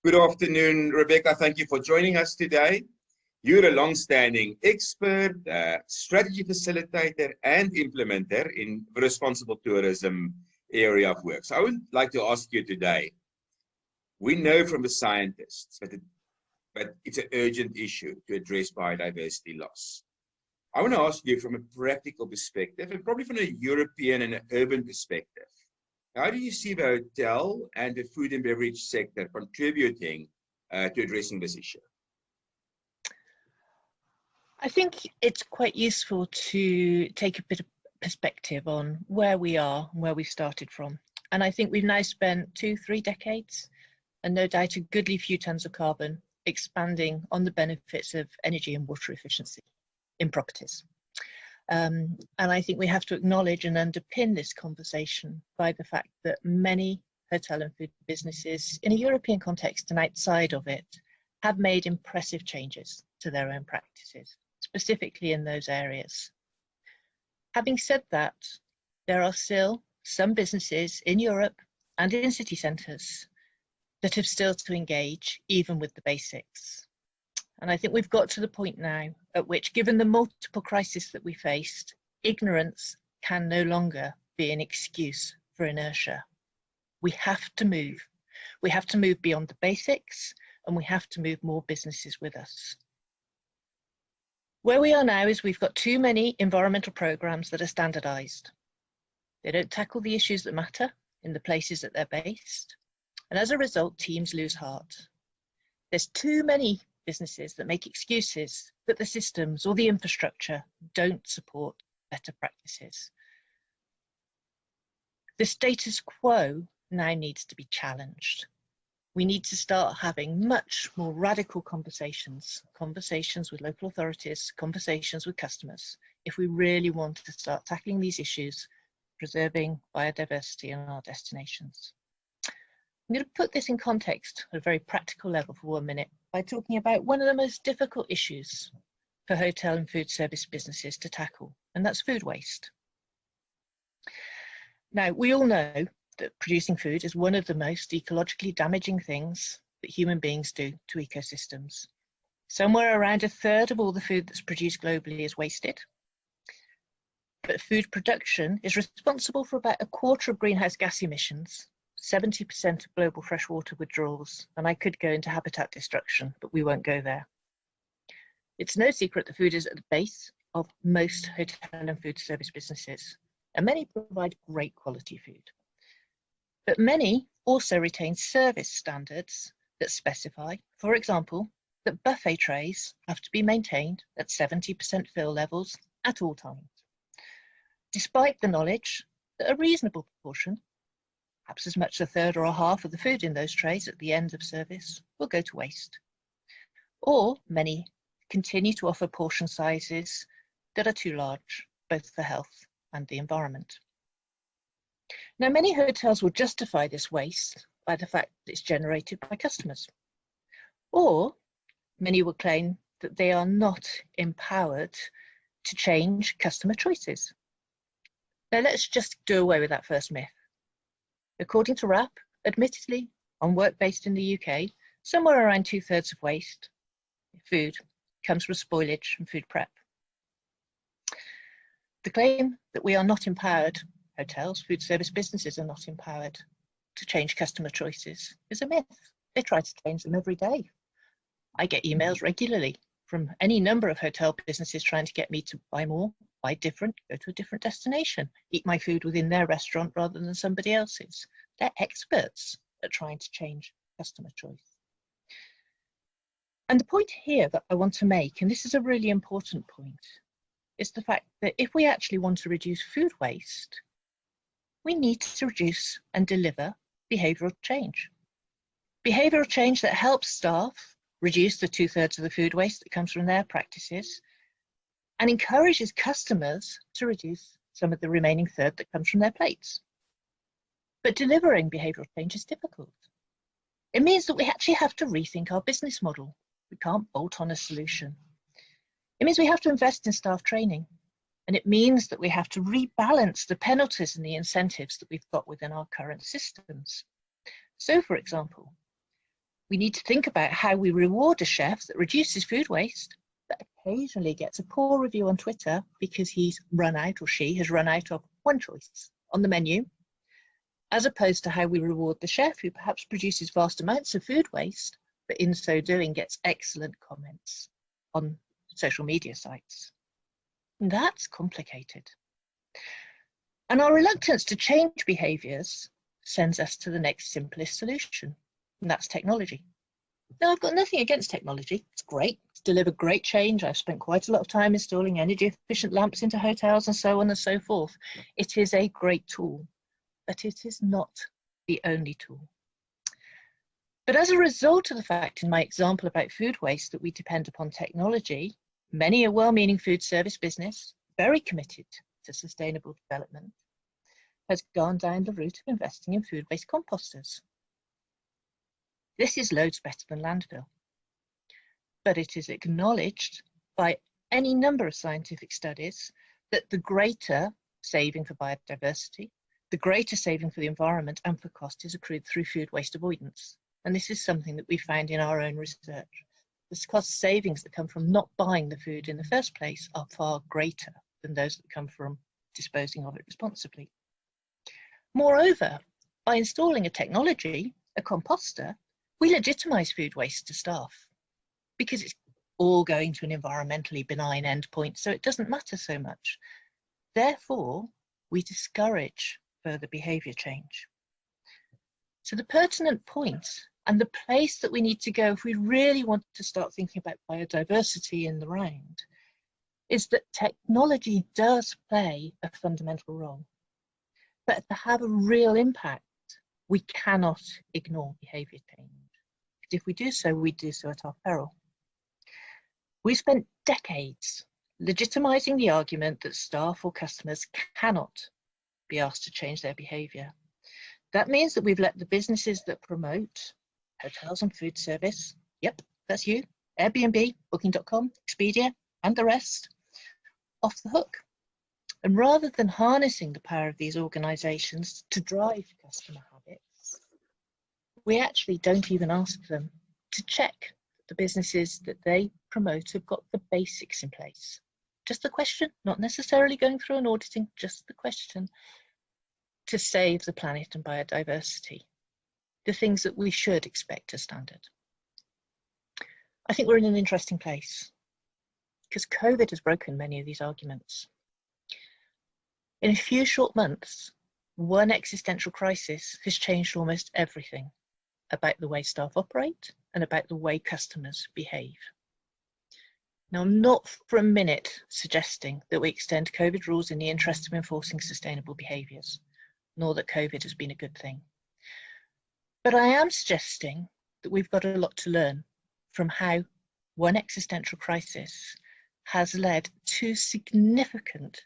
Good afternoon, Rebecca. Thank you for joining us today. You're a long-standing expert, strategy facilitator, and implementer in the responsible tourism area of work. So I would like to ask you today, we know from the scientists that it's an urgent issue to address biodiversity loss. I want to ask you from a practical perspective, and probably from a European and an urban perspective, how do you see the hotel and the food and beverage sector contributing to addressing this issue? I think it's quite useful to take a bit of perspective on where we are and where we started from. And I think we've now spent 2-3 decades, and no doubt a goodly few tons of carbon, expanding on the benefits of energy and water efficiency in properties. And I think we have to acknowledge and underpin this conversation by the fact that many hotel and food businesses in a European context and outside of it have made impressive changes to their own practices, specifically in those areas. Having said that, there are still some businesses in Europe and in city centres that have still to engage even with the basics. And I think we've got to the point now at which, given the multiple crises that we faced, ignorance can no longer be an excuse for inertia. We have to move. We have to move beyond the basics, and we have to move more businesses with us. Where we are now is we've got too many environmental programs that are standardized. They don't tackle the issues that matter in the places that they're based. And as a result, teams lose heart. There's too many businesses that make excuses that the systems or the infrastructure don't support better practices. The status quo now needs to be challenged. We need to start having much more radical conversations with local authorities, conversations with customers, if we really want to start tackling these issues, preserving biodiversity in our destinations. I'm going to put this in context at a very practical level for 1 minute by talking about one of the most difficult issues for hotel and food service businesses to tackle, and that's food waste. Now, we all know that producing food is one of the most ecologically damaging things that human beings do to ecosystems. Somewhere around 1/3 of all the food that's produced globally is wasted. But food production is responsible for about 1/4 of greenhouse gas emissions, 70% of global freshwater withdrawals, and I could go into habitat destruction, but we won't go there. It's no secret that food is at the base of most hotel and food service businesses, and many provide great quality food. But many also retain service standards that specify, for example, that buffet trays have to be maintained at 70% fill levels at all times, despite the knowledge that a reasonable proportion, perhaps as much as 1/3 or 1/2 of the food in those trays at the end of service, will go to waste. Or many continue to offer portion sizes that are too large, both for health and the environment. Now, many hotels will justify this waste by the fact that it's generated by customers. Or many will claim that they are not empowered to change customer choices. Now, let's just do away with that first myth. According to RAP, admittedly, on work based in the UK, somewhere around 2/3 of waste food comes from spoilage and food prep. The claim that we are not empowered, hotels, food service businesses are not empowered to change customer choices is a myth. They try to change them every day. I get emails regularly from any number of hotel businesses trying to get me to buy more, buy different, go to a different destination, eat my food within their restaurant rather than somebody else's. They're experts at trying to change customer choice. And the point here that I want to make, and this is a really important point, is the fact that if we actually want to reduce food waste, we need to reduce and deliver behavioural change. Behavioural change that helps staff reduce the 2/3 of the food waste that comes from their practices, and encourages customers to reduce some of the remaining 1/3 that comes from their plates. But delivering behavioural change is difficult. It means that we actually have to rethink our business model. We can't bolt on a solution. It means we have to invest in staff training. And it means that we have to rebalance the penalties and the incentives that we've got within our current systems. So, for example, We need to think about how we reward a chef that reduces food waste, that occasionally gets a poor review on Twitter because he's run out, or she has run out of one choice on the menu, as opposed to how we reward the chef who perhaps produces vast amounts of food waste, but in so doing gets excellent comments on social media sites. And that's complicated. And our reluctance to change behaviours sends us to the next simplest solution, and that's technology. Now, I've got nothing against technology. It's great. It's delivered great change. I've spent quite a lot of time installing energy efficient lamps into hotels and so on and so forth. It is a great tool, but it is not the only tool. But as a result of the fact in my example about food waste that we depend upon technology, many a well-meaning food service business, very committed to sustainable development, has gone down the route of investing in food waste composters. This is loads better than landfill, but it is acknowledged by any number of scientific studies that the greater saving for biodiversity, the greater saving for the environment and for cost is accrued through food waste avoidance. And this is something that we found in our own research. The cost savings that come from not buying the food in the first place are far greater than those that come from disposing of it responsibly. Moreover, by installing a technology, a composter, we legitimise food waste to staff because it's all going to an environmentally benign endpoint, so it doesn't matter so much. Therefore, we discourage further behaviour change. So the pertinent point and the place that we need to go if we really want to start thinking about biodiversity in the round is that technology does play a fundamental role. But to have a real impact, we cannot ignore behaviour change. Because if we do so, we do so at our peril. We spent decades legitimising the argument that staff or customers cannot be asked to change their behaviour. That means that we've let the businesses that promote hotels and food service, yep, that's you, Airbnb, Booking.com, Expedia, and the rest, off the hook. And rather than harnessing the power of these organisations to drive customer habits, we actually don't even ask them to check that the businesses that they promote have got the basics in place. Just the question, not necessarily going through an auditing, just the question to save the planet and biodiversity, the things that we should expect as standard. I think we're in an interesting place because COVID has broken many of these arguments. In a few short months, one existential crisis has changed almost everything about the way staff operate and about the way customers behave. Now, I'm not for a minute suggesting that we extend COVID rules in the interest of enforcing sustainable behaviours, nor that COVID has been a good thing. But I am suggesting that we've got a lot to learn from how one existential crisis has led to significant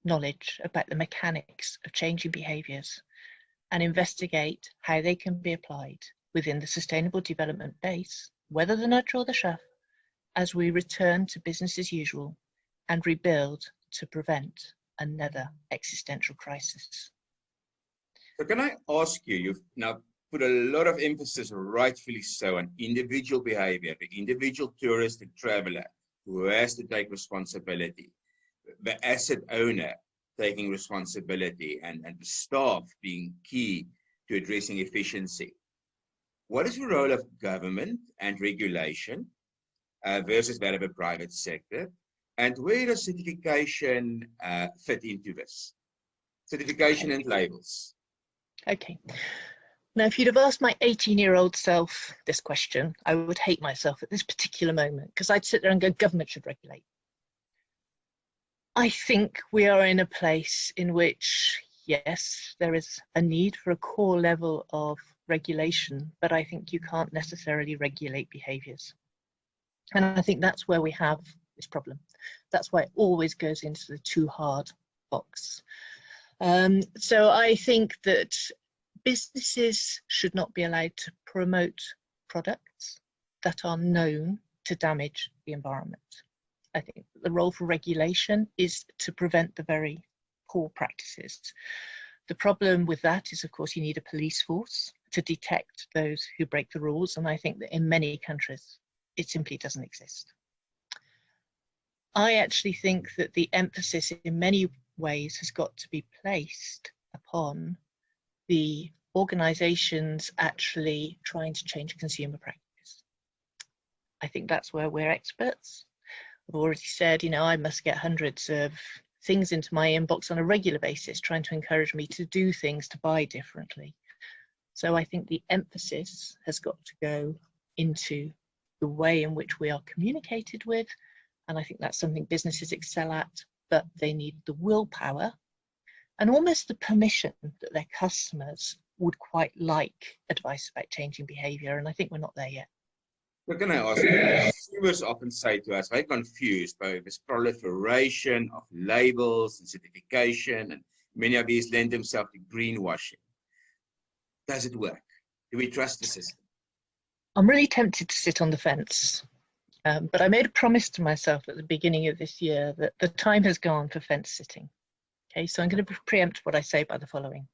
knowledge about the mechanics of changing behaviours and investigate how they can be applied within the sustainable development base, whether the nudge or the shove, as we return to business as usual and rebuild to prevent another existential crisis. So can I ask you, you've now put a lot of emphasis, rightfully so, on individual behavior, the individual tourist and traveler who has to take responsibility, the asset owner taking responsibility, and the staff being key to addressing efficiency. What is the role of government and regulation versus that of a private sector? And where does certification fit into this? Certification and labels. Okay. Now, if you'd have asked my 18-year-old self this question, I would hate myself at this particular moment because I'd sit there and go, government should regulate. I think we are in a place in which, yes, there is a need for a core level of regulation, but I think you can't necessarily regulate behaviours. And I think that's where we have this problem. That's why it always goes into the too hard box. So I think that businesses should not be allowed to promote products that are known to damage the environment. I think the role for regulation is to prevent the very poor practices. The problem with that is, of course, you need a police force to detect those who break the rules. And I think that in many countries, it simply doesn't exist. I actually think that the emphasis in many ways has got to be placed upon the organisations actually trying to change consumer practice. I think that's where we're experts. I've already said, you know, I must get hundreds of things into my inbox on a regular basis, trying to encourage me to do things, to buy differently. So I think the emphasis has got to go into the way in which we are communicated with. And I think that's something businesses excel at, but they need the willpower and almost the permission that their customers would quite like advice about changing behaviour. And I think we're not there yet. We're going to ask you, consumers often say to us, very confused by this proliferation of labels and certification, and many of these lend themselves to greenwashing. Does it work? Do we trust the system? I'm really tempted to sit on the fence, but I made a promise to myself at the beginning of this year that the time has gone for fence sitting. Okay, so I'm going to preempt what I say by the following.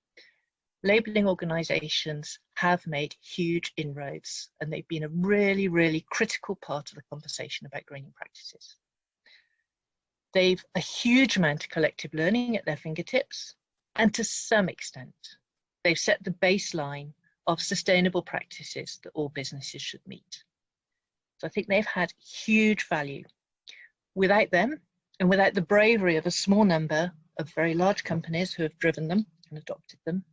Labelling organisations have made huge inroads, and they've been a really, really critical part of the conversation about greening practices. They've a huge amount of collective learning at their fingertips, and to some extent, they've set the baseline of sustainable practices that all businesses should meet. So I think they've had huge value. Without them, and without the bravery of a small number of very large companies who have driven them and adopted them,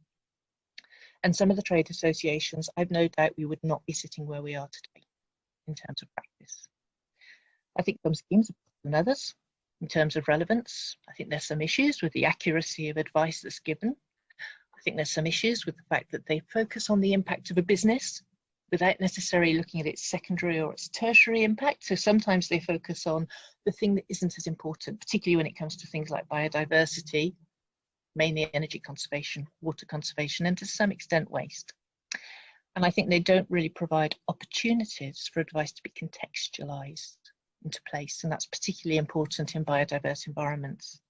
and some of the trade associations, I've no doubt we would not be sitting where we are today in terms of practice. I think some schemes are better than others in terms of relevance. I think there's some issues with the accuracy of advice that's given. I think there's some issues with the fact that they focus on the impact of a business without necessarily looking at its secondary or its tertiary impact. So sometimes they focus on the thing that isn't as important, particularly when it comes to things like biodiversity, mainly energy conservation, water conservation, and to some extent waste. And I think they don't really provide opportunities for advice to be contextualised into place, and that's particularly important in biodiverse environments.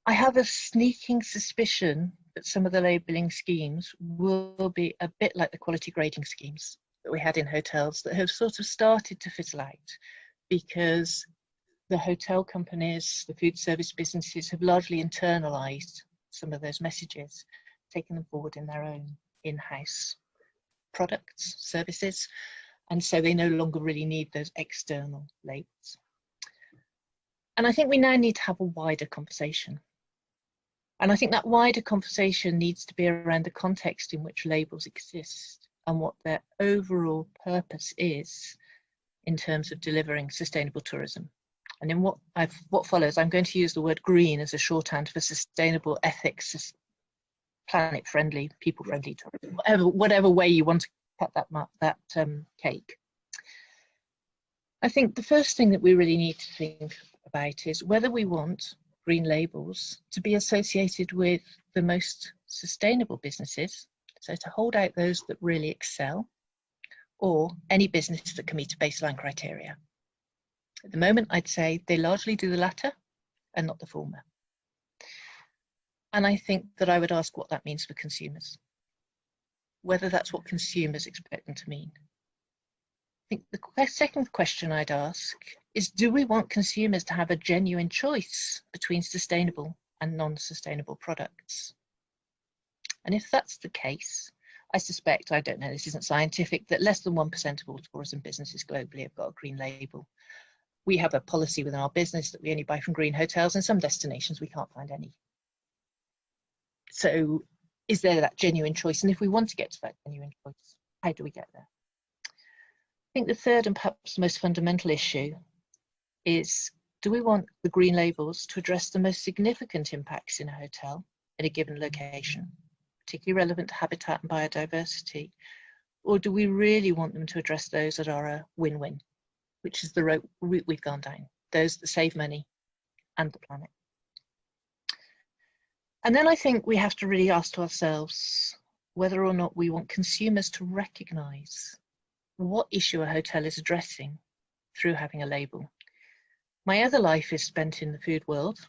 I have a sneaking suspicion that some of the labelling schemes will be a bit like the quality grading schemes that we had in hotels that have sort of started to fizzle out, because the hotel companies, the food service businesses have largely internalised some of those messages, taken them forward in their own in-house products, services, and so they no longer really need those external labels. And I think we now need to have a wider conversation. And I think that wider conversation needs to be around the context in which labels exist and what their overall purpose is in terms of delivering sustainable tourism. And in what follows, I'm going to use the word green as a shorthand for sustainable ethics, planet-friendly, people-friendly tourism, whatever way you want to cut that cake. I think the first thing that we really need to think about is whether we want green labels to be associated with the most sustainable businesses, so to hold out those that really excel, or any business that can meet a baseline criteria. At the moment, I'd say they largely do the latter and not the former. And I think that I would ask what that means for consumers, whether that's what consumers expect them to mean. I think the second question I'd ask is, do we want consumers to have a genuine choice between sustainable and non-sustainable products? And if that's the case, I suspect, I don't know, this isn't scientific, that less than 1% of all tourism businesses globally have got a green label. We have a policy within our business that we only buy from green hotels. In some destinations, we can't find any. So is there that genuine choice? And if we want to get to that genuine choice, how do we get there? I think the third and perhaps most fundamental issue is, do we want the green labels to address the most significant impacts in a hotel in a given location, particularly relevant to habitat and biodiversity? Or do we really want them to address those that are a win-win, which is the route we've gone down, those that save money and the planet? And then I think we have to really ask ourselves whether or not we want consumers to recognise what issue a hotel is addressing through having a label. My other life is spent in the food world,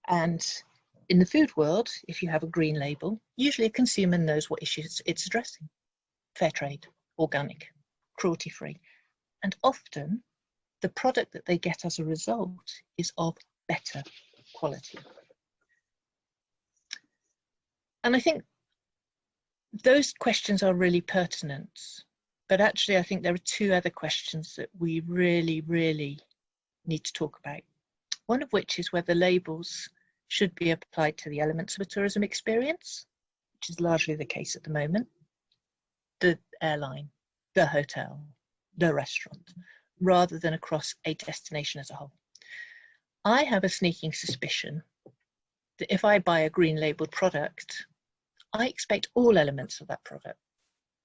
and In the food world, if you have a green label, usually a consumer knows what issues it's addressing. Fair trade, organic, cruelty-free. And often, the product that they get as a result is of better quality. And I think those questions are really pertinent. But actually, I think there are two other questions that we really, really need to talk about. One of which is whether labels should be applied to the elements of a tourism experience, which is largely the case at the moment. The airline, the hotel, the restaurant, rather than across a destination as a whole. I have a sneaking suspicion that if I buy a green labelled product, I expect all elements of that product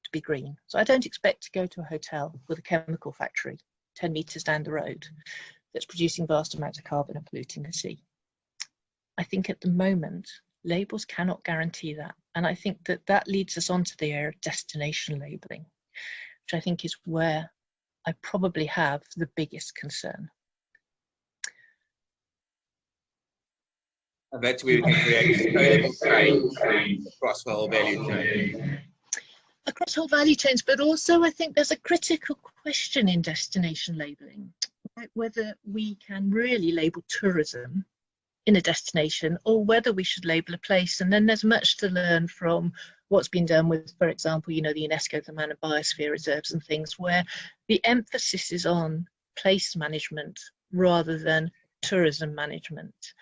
to be green. So I don't expect to go to a hotel with a chemical factory 10 metres down the road that's producing vast amounts of carbon and polluting the sea. I think at the moment, labels cannot guarantee that. And I think that that leads us on to the area of destination labelling, which I think is where I probably have the biggest concern. And that's where we can create scalable change across the whole value chain. Across whole value chains, but also I think there's a critical question in destination labelling, about whether we can really label tourism in a destination or whether we should label a place. And then there's much to learn from what's been done with, for example, you know, the UNESCO, the Man and Biosphere Reserves and things, where the emphasis is on place management rather than tourism management.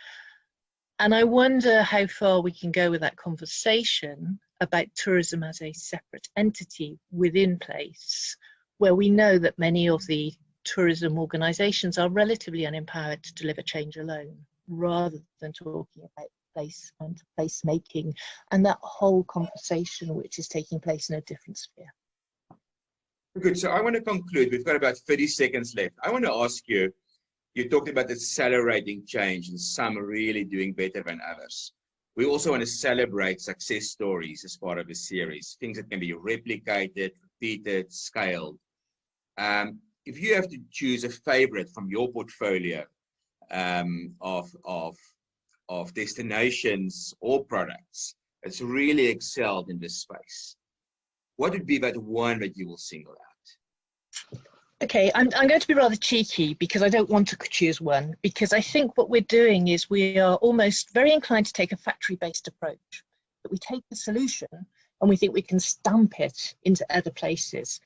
And I wonder how far we can go with that conversation about tourism as a separate entity within place, where we know that many of the tourism organisations are relatively unempowered to deliver change alone, rather than talking about place and place making and that whole conversation which is taking place in a different sphere. Good. So I want to conclude. We've got about 30 seconds left. I want to ask you, you talked about accelerating change and some really doing better than others. We also want to celebrate success stories as part of a series, things that can be replicated, repeated, scaled. If you have to choose a favorite from your portfolio of destinations or products that's really excelled in this space, what would be that one that you will single out? Okay, I'm going to be rather cheeky because I don't want to choose one, because I think what we're doing is we are almost very inclined to take a factory-based approach, that we take the solution and we think we can stamp it into other places.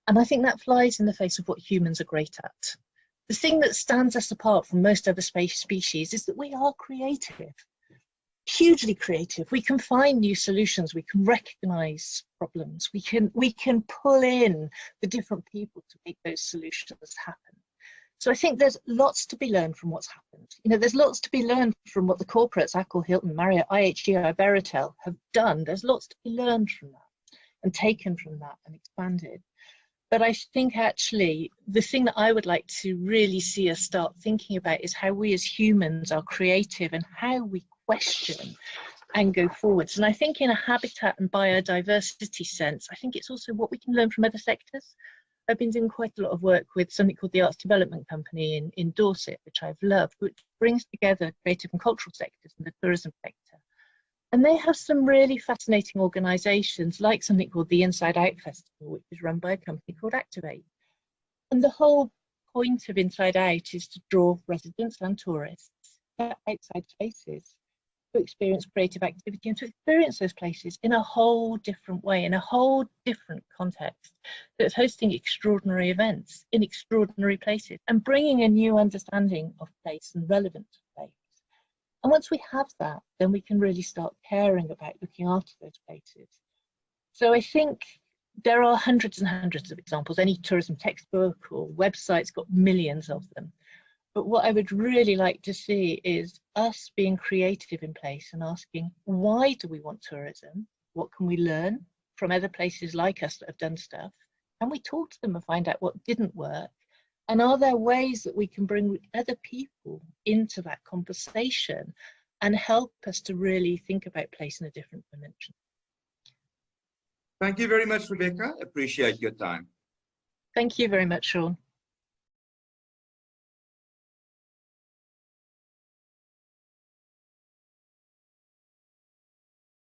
And I think that flies in the face of what humans are great at. The thing that stands us apart from most other species is that we are creative, hugely creative. We can find new solutions, we can recognize problems, we can pull in the different people to make those solutions happen. So I think there's lots to be learned from what's happened. You know, there's lots to be learned from what the corporates, Accor, Hilton, Marriott, IHG, Iberostar have done. There's lots to be learned from that and taken from that and expanded. But I think actually the thing that I would like to really see us start thinking about is how we as humans are creative and how we question and go forwards. And I think in a habitat and biodiversity sense, I think it's also what we can learn from other sectors. I've been doing quite a lot of work with something called the Arts Development Company in Dorset, which I've loved, which brings together creative and cultural sectors and the tourism sector. And they have some really fascinating organisations, like something called the Inside Out Festival, which is run by a company called Activate. And the whole point of Inside Out is to draw residents and tourists outside spaces to experience creative activity and to experience those places in a whole different way, in a whole different context. So it's hosting extraordinary events in extraordinary places and bringing a new understanding of place and relevant to place. And once we have that, then we can really start caring about looking after those places. So I think there are hundreds and hundreds of examples. Any tourism textbook or website's got millions of them. But what I would really like to see is us being creative in place and asking, why do we want tourism? What can we learn from other places like us that have done stuff? Can we talk to them and find out what didn't work? And are there ways that we can bring other people into that conversation and help us to really think about place in a different dimension? Thank you very much, Rebecca. Appreciate your time. Thank you very much, Shaun.